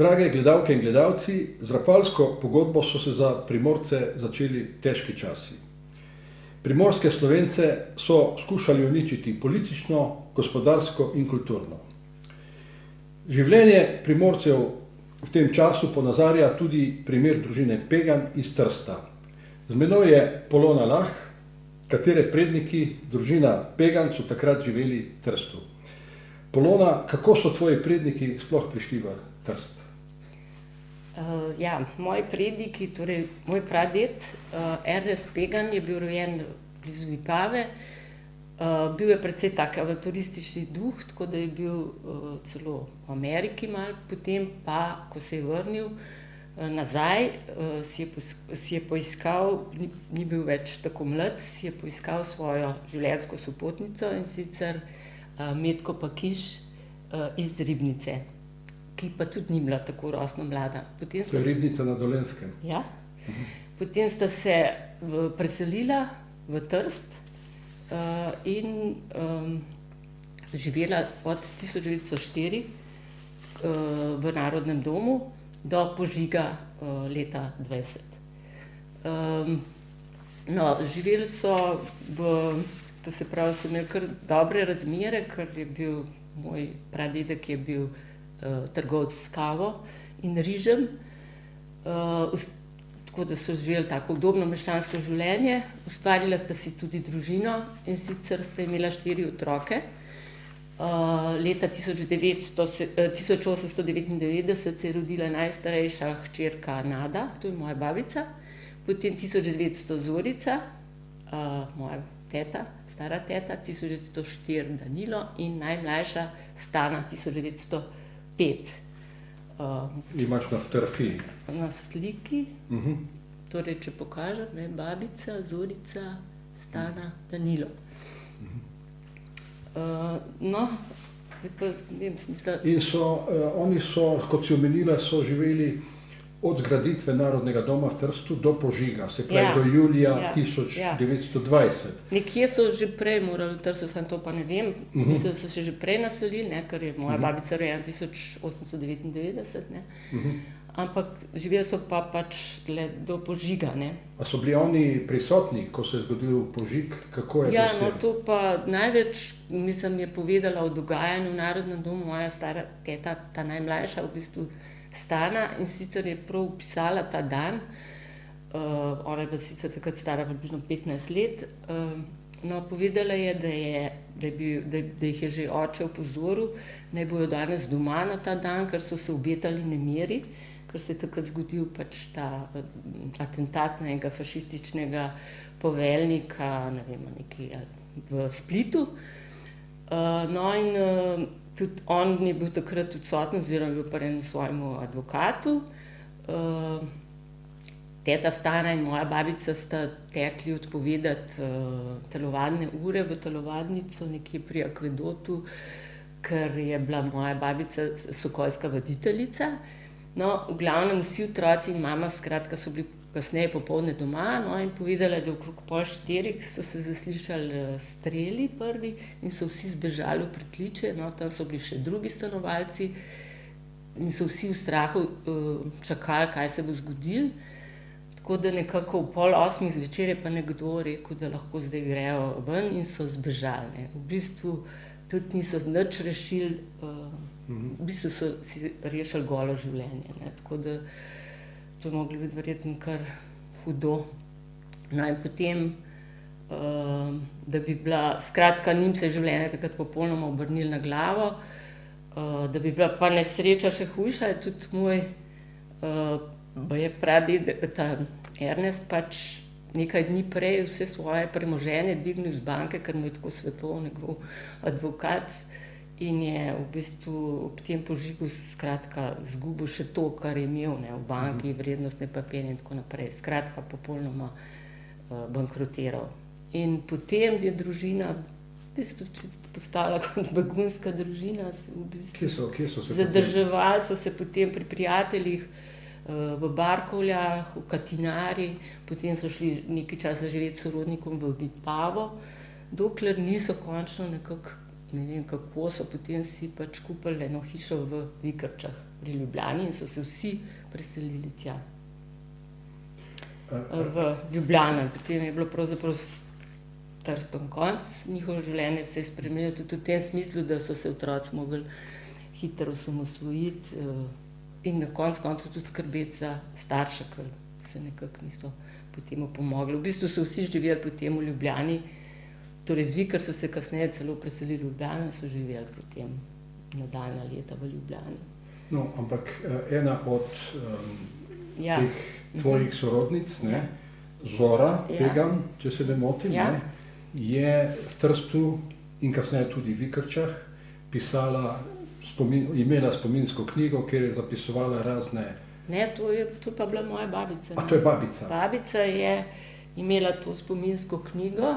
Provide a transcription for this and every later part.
drage gledalke in gledalci, z Rapalsko pogodbo so se za Primorce začeli težki časi. Primorske Slovence so skušali uničiti politično, gospodarsko in kulturno. Življenje Primorcev v tem času ponazarja tudi primer družine Pegan iz Trsta. Z menoj je Polona Lah, katere predniki, družina Pegan, so takrat živeli v Trstu. Polona, kako so tvoji predniki sploh prišli v Trst? Moji predniki, torej moj praded Ernest Pegan je bil rojen blizu Vipave. Bil je precej tak avanturistični duh, tako da je bil celo v Ameriki malo, potem pa, ko se je vrnil nazaj, si je poiskal, ni bil več tako mlad, si je poiskal svojo življenjsko sopotnico, in sicer Metko Pakiš iz Ribnice, ki pa tudi ni bila tako rosno mlada. To je Ribnica na Dolenjskem. Ja. Potem sta se preselila v Trst in živela od 1904 v Narodnem domu do požiga leta 20. Živeli so to se pravi, so imeli kar dobre razmere, ker je bil moj pradedek je bil trgovec s kavo in rižem, tako da so živeli tako udobno meščansko življenje. Ustvarila sta si tudi družino, in sicer sta imela 4 otroke. Leta 1899 se je rodila najstarejša hčerka Nada, to je moja babica, potem 1900 Zorica, moja teta, stara teta, 1904 Danilo in najmlajša Stana, 1905. Imaš na fotografiji? Na sliki, torej če pokažem, babica, Zorica, Stana, Danilo. In oni so, kot si omenila, so živeli od zgraditve Narodnega doma v Trstu do požiga, se pravi do julija 1920. Nekje so že prej morali v Trstu, samo to pa ne vem, mislim, da so se že prej naselili, ker je moja babica rojena 1899, ampak živeli so pa pač do požiga. A so bili oni prisotni, ko se je zgodil požig? Kako je to? To pa največ, mislim, je povedala o dogajanju v Narodnem domu moja stara teta, ta najmlajša v bistvu Stana, in sicer je prav opisala ta dan. Ona je bila sicer takrat stara približno 15 let. Povedala je, da jih je že oče opozoril, naj bojo danes doma na ta dan, ker so se obetali nemiri, ker se je takrat zgodil pač ta atentat na enega fašističnega poveljnika, ne vem, v Splitu. In tudi on je bil takrat odsoten, oziroma je bil pri enem svojemu advokatu. Teta Stana in moja babica sta tekli odpovedati telovadne ure v telovadnico nekje pri Akvedotu, ker je bila moja babica sokoljska vaditeljica. V glavnem vsi otroci in mama, skratka, so bili kasneje popoldne doma, in povedala je, da okrog 3:30 so se zaslišali streli prvi in so vsi zbežali v pritličje, tam so bili še drugi stanovalci in so vsi v strahu čakali, kaj se bo zgodilo. Tako da nekako ob 7:30 zvečer je pa nekdo rekel, da lahko zdaj grejo ven, in so zbežali. V bistvu tudi niso nič rešili, v bistvu so si rešili golo življenje. Tako da to je moglo biti verjetno kar hudo. In potem, da bi bila, skratka, njim se je življenje takrat popolnoma obrnilo na glavo, da bi bila pa nesreča še hujša, je tudi moj praded, ta Ernest, pač nekaj dni prej vse svoje premoženje dvignil z banke, ker mu je tako svetoval njegov advokat, in je v bistvu ob tem požigu, skratka, izgubil še to, kar je imel v banki, vrednostne papirje in tako naprej. Skratka, popolnoma bankrotiral. In potem je družina v bistvu postala kot begunska družina. Kje so se zadrževali so se potem pri prijateljih v Barkovljah, v Katinari, potem so šli nekaj časa živeti s sorodnikom v Vipavo, dokler niso končno nekako, ne vem kako, so potem si pač kupili eno hišo v Vikrčah. pri Ljubljani in so se vsi preselili tja. V Ljubljano. Potem je bilo pravzaprav s Trstom konec, njihovo življenje se je spremenilo tudi v tem smislu, da so se otroci mogli hitro osamosvojiti in na koncu tudi skrbeti za starše, ker se nekako niso potem opomogli. V bistvu so vsi živeli potem v Ljubljani, torej z Vikr so se kasneje celo preselili v Ljubljano in so živeli potem nadaljnja leta v Ljubljani. No, ampak ena od teh tvojih sorodnic, ne, Zora Pegan, če se ne motim, ne, je v Trstu in kasneje tudi v Vikrčah pisala, imela spominsko knjigo, kjer je zapisovala razne... Ne, to je pa bila moja babica. A to je babica? Babica je imela to spominsko knjigo,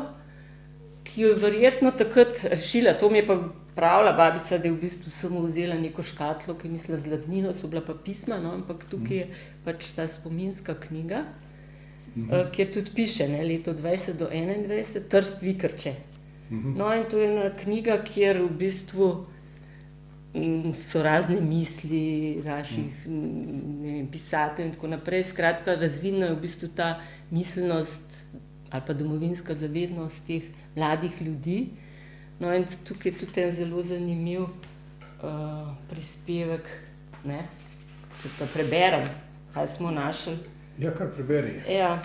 ki jo je verjetno takrat rešila. To mi je pa pravila babica, da je v bistvu samo vzela neko škatlo, ki je mislila z ladnino, so bila pa pisma, no, ampak tukaj je pač ta spominska knjiga, kjer tudi piše, ne, leto 20 do 21, Trst Vikrče. No in to je ena knjiga, kjer v bistvu so razne misli naših pisateljev in tako naprej. Skratka, razvidna je v bistvu ta miselnost ali pa domovinska zavednost teh mladih ljudi. No in tukaj je tudi en zelo zanimiv prispevek, ne, če pa preberem, kaj smo našli. Ja, kar preberi. Ja,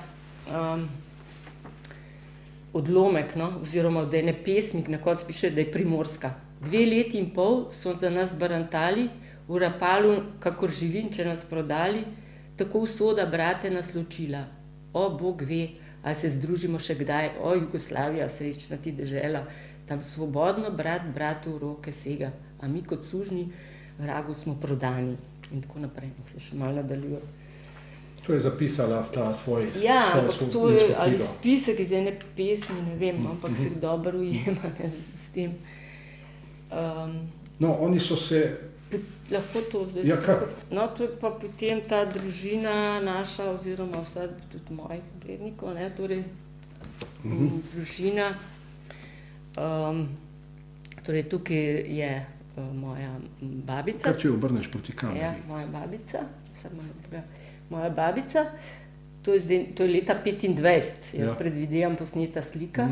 odlomek, no, oziroma od ene pesmi, na koncu piše, da je primorska. 2 leti in pol so za nas barantali, v Rapalu, kakor živin, če nas prodali, tako usoda brate nas ločila. O, Bog ve, a se združimo še kdaj, o, Jugoslavija, srečna ti dežela, tam svobodno brat bratu v roke sega, a mi kot sužnji vragu smo prodani. In tako naprej, se še malo nadaljuje. To je zapisala v ta svoj ja, ampak to je ali spisek iz ene pesmi, ne vem, ampak se dobro ujema s tem. No, oni so se... Lahko to zdaj... Ja, kar? No, to je pa potem ta družina naša, oziroma vsa tudi mojih prednikov, ne, torej družina. Torej tukaj je moja babica. Kaj če obrneš proti kameri? Ja, moja babica. Moja babica, to je leta 25, jaz predvidevam posneta slika.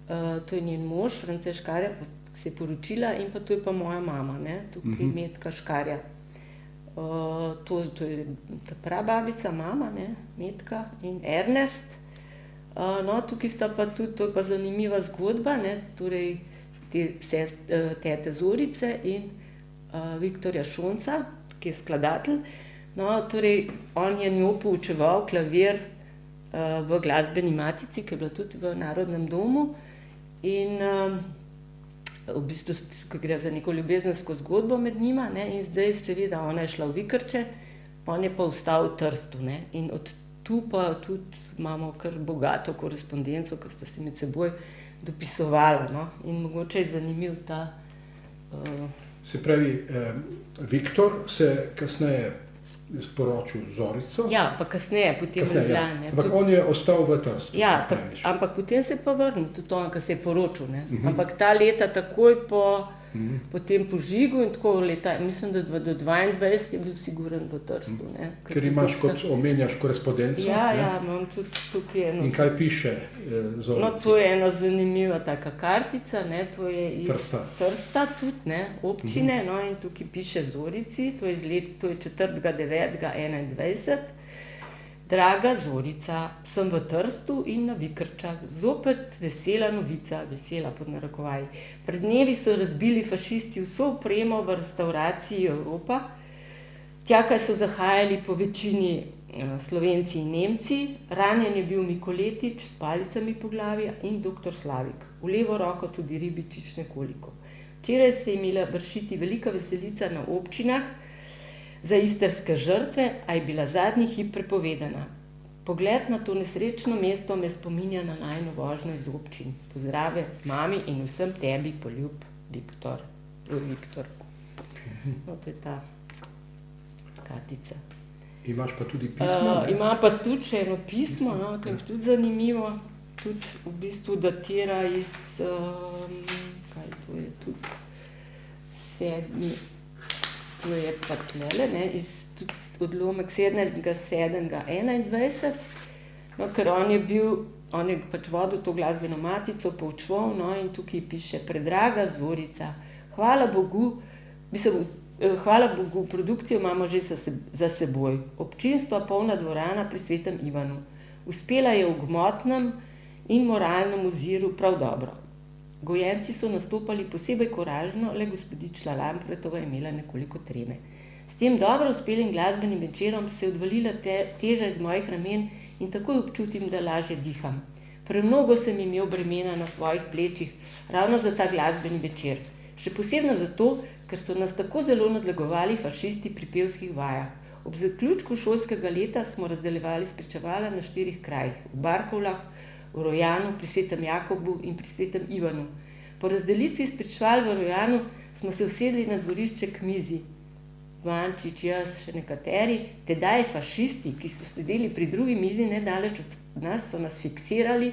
To je njen mož, France Škarja, se je poročila, in pa to je pa moja mama, ne, tukaj Metka Škarja. To je ta prababica, mama, ne, Metka in Ernest. No, tukaj sta pa tudi, to je pa zanimiva zgodba, ne, torej tete Zorice in Viktorja Šonca, ki je skladatelj. No, torej, on je njo poučeval klavir v glasbeni matici, ki je bila tudi v Narodnem domu. In v bistvu, ko gre za neko ljubezensko zgodbo med njima, ne, in zdaj seveda ona je šla v Vikrče, on je pa ostal v Trstu, ne, in od tu pa tudi imamo kar bogato korespondenco, ki sta se med seboj dopisovala, no, in mogoče je zanimiv ta... Se pravi, Viktor se kasneje sporočil z Zorico. Ja, pa kasneje, potem v Ljubljani. Ampak on je ostal v Trstu. Ja, ampak potem se je pa vrnil, tudi on, ki se je poročil, ne. Ampak ta leta takoj po tem požigu in tako leta, mislim, da do 22 je bil siguren v Trstu, ne. Ker imaš, kot omenjaš, korespondenco. Ja, imam tudi tukaj eno... In kaj piše Zorici? No, to je ena zanimiva taka kartica, ne, to je iz Trsta tudi, ne, občine, no, in tukaj piše Zorici, to je 4.9.21. Draga Zorica, sem v Trstu in na Vikrčah, zopet vesela novica, vesela pod narekovaji. Pred dnevi so razbili fašisti vso opremo v restavraciji Evropa, tja, kaj so zahajali po večini Slovenci in Nemci, ranjen je bil Mikoletič s palicami po glavi in doktor Slavik, v levo roko tudi Ribičič nekoliko. Včeraj se je imela vršiti velika veselica na občinah za istrske žrtve, a je bila zadnji hip prepovedana. Pogled na to nesrečno mesto me spominja na najino vožnjo iz občin. Pozdrave mami in vsem tebi, poljub Viktor. Viktor. No, to je ta kartica. Imaš pa tudi pismo? Imam pa tudi še eno pismo, no, ki je tudi zanimivo. Tudi v bistvu datira iz, kaj to je, tudi 7. to je pa tlele, ne, iz tudi odlomek 17.7.21, no, ker on je pač vodil to glasbeno matico, poučeval, no, in tukaj piše: predraga Zorica, hvala Bogu, produkcijo imamo že za seboj, občinstva polna dvorana pri Svetem Ivanu. Uspela je v gmotnem in moralnem oziru prav dobro. Gojenci so nastopali posebej koražno, le gospodična Lampretova je imela nekoliko treme. S tem dobro uspelim glasbenim večerom se je odvalila teža iz mojih ramen in takoj občutim, da lažje diham. Premnogo sem imel bremena na svojih plečih ravno za ta glasbeni večer. Še posebno zato, ker so nas tako zelo nadlegovali fašisti pri pevskih vajah. Ob zaključku šolskega leta smo razdeljevali spričevala na 4 krajih: v Barkovlah, v Rojanu, pri Svetem Jakobu in pri Svetem Ivanu. Po razdelitvi spričeval v Rojanu smo se usedli na dvorišče k mizi. Vančič, jaz, še nekateri, tedaj fašisti, ki so sedeli pri drugi mizi nedaleč od nas, so nas fiksirali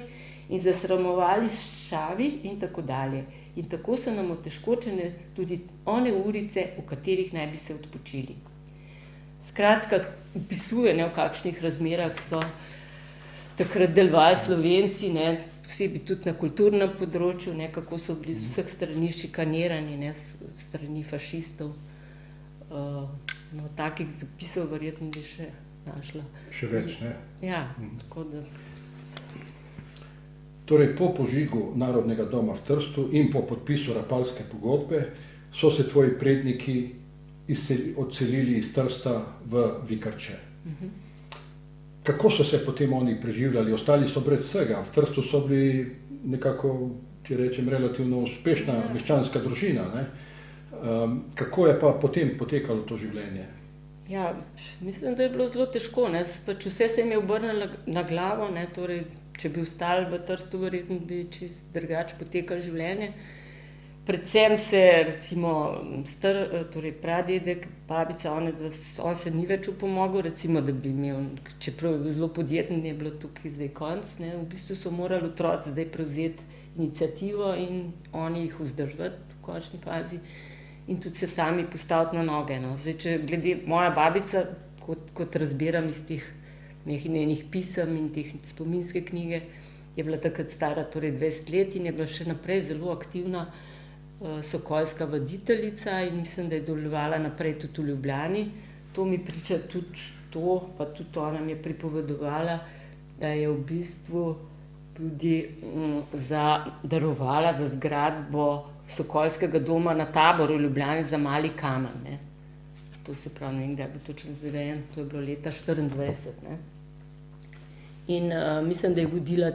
in zasramovali s šavi in tako dalje. In tako so nam otežkočene tudi one urice, v katerih naj bi se odpočili. Skratka, opisuje, ne, v kakšnih razmerah so takrat delovali Slovenci, ne, posebej tudi na kulturnem področju, ne, kako so bili z vseh strani šikanirani, ne, strani fašistov. No, takih zapisov verjetno bi še našla. Še več, ne? Ja, tako da. Torej, po požigu Narodnega doma v Trstu in po podpisu Rapalske pogodbe so se tvoji predniki odselili iz Trsta v Vikarče. Kako so se potem oni preživljali? Ostali so brez vsega. V Trstu so bili nekako, če rečem, relativno uspešna meščanska družina, ne? Kako je pa potem potekalo to življenje? Ja, mislim, da je bilo zelo težko, ne? Pač vse se jim je obrnilo na glavo, ne? Torej, če bi ostali v Trstu, verjetno bi čisto drugače potekalo življenje. Predvsem se recimo torej pradedek, babica, on se ni več opomogel, recimo, da bi imel, čeprav je bil zelo podjeten, je bilo tukaj zdaj konc, ne? V bistvu so morali otroci zdaj prevzeti iniciativo in oni jih vzdrževati v končni fazi in tudi se sami postaviti na noge, no. Zdaj, če glede moja babica, kot razbiram iz teh njenih pisem in teh spominske knjige, je bila takrat stara torej 20 let in je bila še naprej zelo aktivna sokolska vaditeljica in mislim, da je delovala naprej tudi v Ljubljani. To mi priča tudi to, pa tudi ona mi je pripovedovala, da je v bistvu tudi darovala za zgradbo sokolskega doma na Taboru v Ljubljani za Mali kamen, ne. To se pravi, ne vem, kdaj bo točno zgrajen, to je bilo leta 1924, ne. In mislim, da je vodila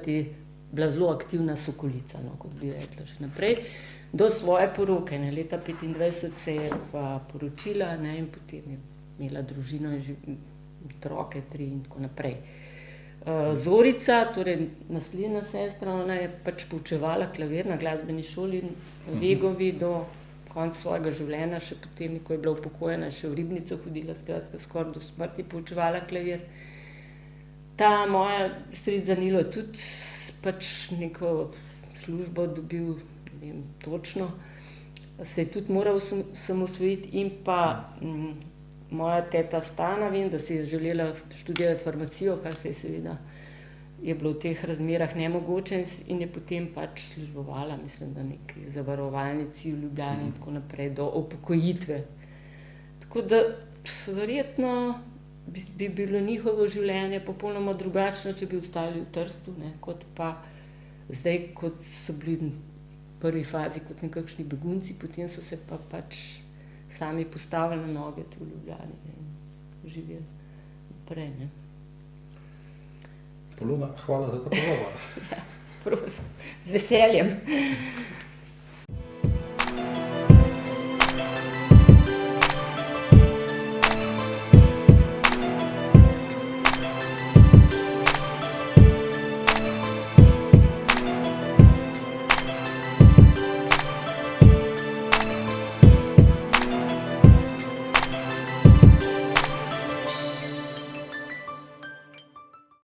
bila zelo aktivna sokolica, no, kot bi rekla, še naprej. Do svoje poroke, ne, leta 1925 se je pa poročila, ne, in potem je imela družino in otroke 3 in tako naprej. Zorica, torej naslednja sestra, ona je pač poučevala klavir na glasbeni šoli v Legovi do konca svojega življenja, še potem, ko je bila upokojena, še v Ribnico hodila, skratka, skoraj do smrti poučevala klavir. Ta moja stric Danilo je tudi pač neko službo dobil, ne vem točno, se je tudi moral osamosvojiti in pa moja teta Stana, vem, da si je želela študirati farmacijo, kar se je seveda je bilo v teh razmerah nemogoče in je potem pač službovala, mislim, da neki zavarovalnici v Ljubljani in tako naprej, do upokojitve. Tako da verjetno bi bilo njihovo življenje popolnoma drugačno, če bi ostali v Trstu, ne, kot pa zdaj, kot so bili v prvi fazi kot nekakšni begunci, potem so se pa pač sami postavili na noge tu v Ljubljani in živeli naprej, ne. Polona, hvala za ta pogovor. Ja, prosim, z veseljem.